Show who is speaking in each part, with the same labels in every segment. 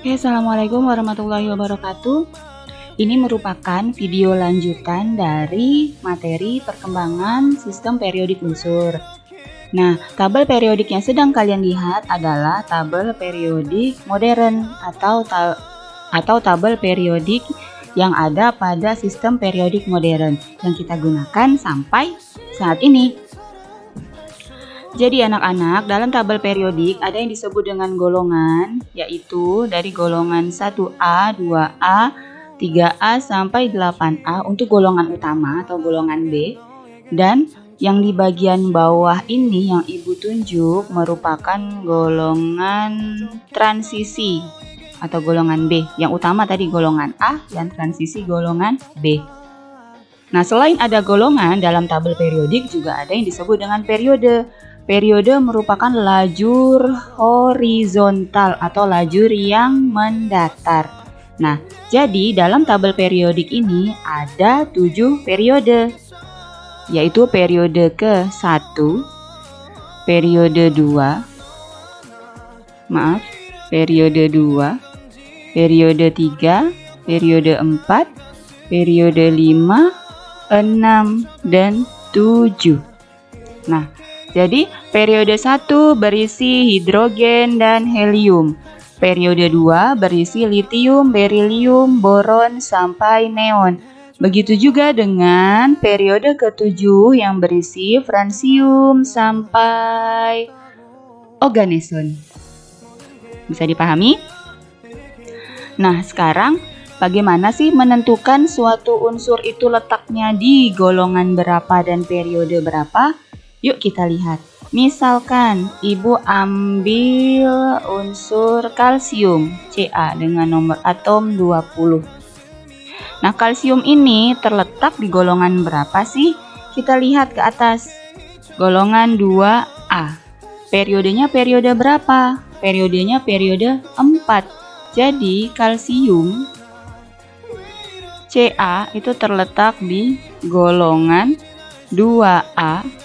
Speaker 1: Oke, Assalamualaikum warahmatullahi wabarakatuh. Ini merupakan video lanjutan dari materi perkembangan sistem periodik unsur. Nah, tabel periodik yang sedang kalian lihat adalah tabel periodik modern atau tabel periodik yang ada pada sistem periodik modern yang kita gunakan sampai saat ini. Jadi anak-anak, dalam tabel periodik ada yang disebut dengan golongan, yaitu dari golongan 1A, 2A, 3A sampai 8A untuk golongan utama atau golongan B. Dan yang di bagian bawah ini yang Ibu tunjuk merupakan golongan transisi atau golongan B. Yang utama tadi golongan A, yang transisi golongan B. Nah, selain ada golongan dalam tabel periodik juga ada yang disebut dengan periode. Periode merupakan lajur horizontal atau lajur yang mendatar. Nah, jadi dalam tabel periodik ini ada 7 periode, yaitu periode ke-1, periode 2, periode 2, periode 3, periode 4, periode 5, 6, dan 7. Nah, jadi periode 1 berisi hidrogen dan helium. Periode 2 berisi litium, berilium, boron, sampai neon. Begitu juga dengan periode ke-7 yang berisi francium sampai oganeson. Bisa dipahami? Nah, sekarang bagaimana sih menentukan suatu unsur itu letaknya di golongan berapa dan periode berapa? Yuk kita lihat. Misalkan Ibu ambil unsur kalsium Ca dengan nomor atom 20. Nah, kalsium ini terletak di golongan berapa sih? Kita lihat ke atas. Golongan 2A. Periodenya periode berapa? Periodenya periode 4. Jadi kalsium Ca itu terletak di golongan 2A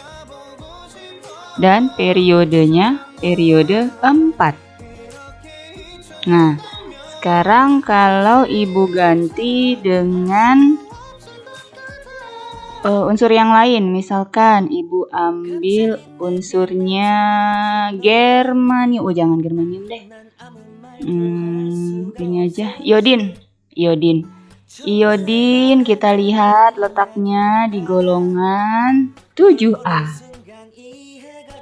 Speaker 1: dan periodenya periode 4. Nah, sekarang kalau Ibu ganti dengan unsur yang lain, misalkan Ibu ambil unsurnya germanium. Jangan germanium deh. Ini aja, iodin. Iodin kita lihat letaknya di golongan 7A.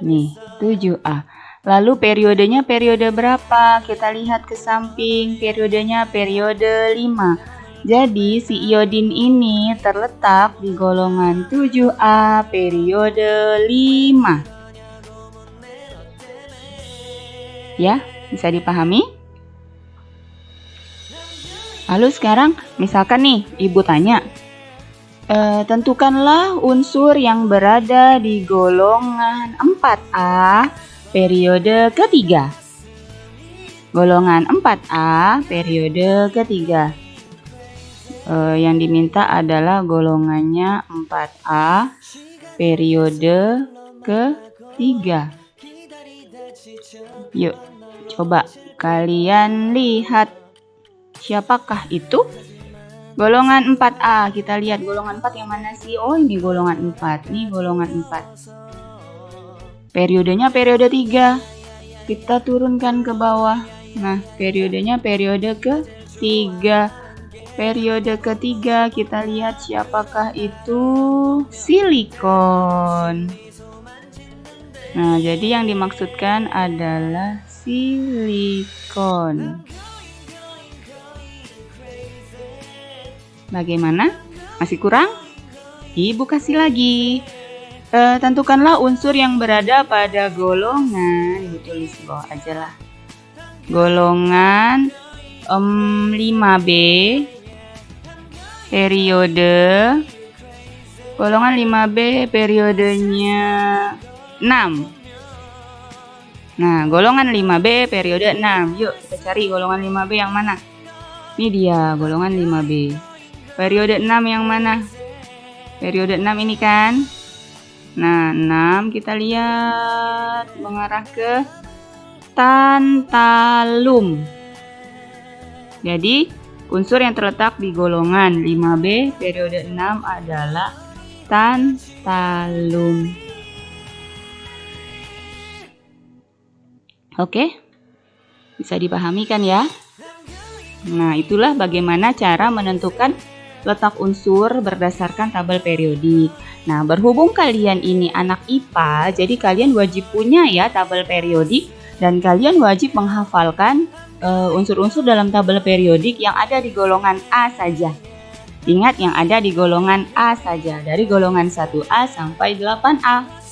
Speaker 1: Nih, 7A. Lalu periodenya periode berapa? Kita lihat ke samping. Periodenya periode 5. Jadi si iodin ini terletak di golongan 7A periode 5. Ya, bisa dipahami? Lalu sekarang misalkan nih Ibu tanya, tentukanlah unsur yang berada di golongan 4A periode ketiga. Golongan 4A periode ketiga. Yang diminta adalah golongannya 4A periode ketiga. Yuk, coba kalian lihat siapakah itu? Golongan 4A, kita lihat golongan 4 yang mana sih? Oh, ini golongan 4. Ini golongan 4. Periodenya periode 3. Kita turunkan ke bawah. Nah, periodenya periode ke-3. Periode ketiga kita lihat siapakah itu? Silikon. Nah, jadi yang dimaksudkan adalah silikon. Bagaimana? Masih kurang? Ibu kasih lagi. Tentukanlah unsur yang berada pada golongan. Ibu tulis di bawah aja lah. Golongan 5B periode. Golongan 5B periodenya 6. Nah, golongan 5B periode 6. Yuk kita cari golongan 5B yang mana? Ini dia golongan 5B. Periode 6 yang mana? Periode 6 ini kan? Nah, 6 kita lihat mengarah ke tantalum. Jadi, unsur yang terletak di golongan 5B periode 6 adalah tantalum. Oke, bisa dipahami kan ya? Nah, itulah bagaimana cara menentukan letak unsur berdasarkan tabel periodik. Nah, berhubung kalian ini anak IPA, jadi kalian wajib punya ya tabel periodik dan kalian wajib menghafalkan unsur-unsur dalam tabel periodik yang ada di golongan A saja. Ingat yang ada di golongan A saja, dari golongan 1A sampai 8A.